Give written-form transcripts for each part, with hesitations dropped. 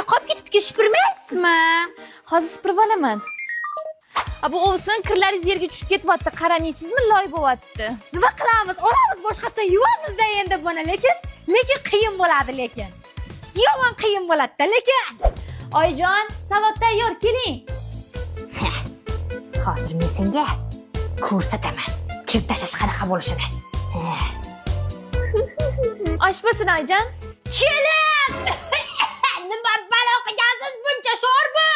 yer qolib ketibdi, supurmaysizmi? Hozir supurib olaman. Bu ovsin kirlaringiz yerga tushib ketyapti. Qaramaysizmi, loy bo'lyapti. Nima qilamiz? Olamiz boshqatdan yuvamizda endi buni, lekin qiyin bo'ladi lekin. Yomon qiyin bo'ladi-da, lekin. Oyijon, salat tayyor, keling. Hozir men senga ko'rsataman. Kirib tashlash qanaqa bo'lishini. Oshpasin oyijon. Keling! Nima balo qilgansiz buncha sho'rba?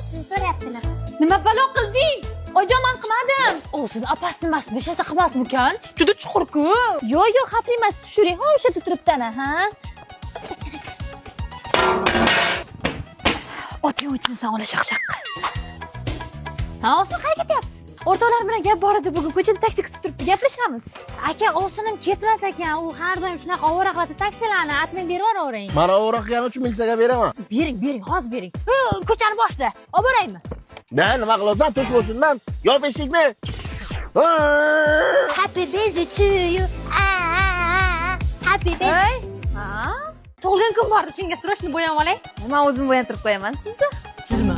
Siz so'rayaptilar. Nima balo qilding? Oyijon, men qilmadim. O'zin opasini emasmi? Hech narsa qilmasmikan? Juda chuqur-ku. Yo'q, xavfli emas, tushiring. Ha, o'sha turibdi-ana, ha? Oting o'tsin sen ola shaqshaq. Ha, o'zin qayerga ketyapsiz? O'rtoqlar bilan gap bor edi, bugun ko'chada taksi kutib turibdi, gaplashamiz. Aka, o'zinim ketmas ekan. U har doim shunaqa ovora qiladi taksilarni. Atmen berib yuboravering. Mana ovora qilgani uchun militsiyaga beraman. Bering, hozir bering. Ko'chani boshda. Olib boraymi? Da, nima qilasan? Tush boshimdan. Yop eshikni. Happy birthday to you. Happy birthday. Ha? Tug'ilgan kun bordi, shunga surashni bo'yab olay. Men o'zim bo'yantirib qo'yaman sizni. Sizmi?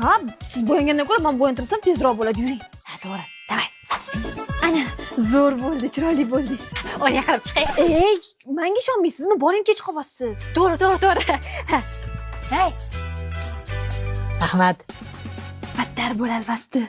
Ha, siz bo'yangandan ko'ra men bo'yantirsam tezroq bo'ladi, yuring. Ha, to'g'ri. Davay. Ana, zo'r bo'ldi, chiroyli bo'ldingiz. O'ynay qilib chiqay. Ey, menga ishonmaysizmi? Boring kech qolyapsiz. To'g'ri. Hey. Rahmat. Battar bo'lar alvasti.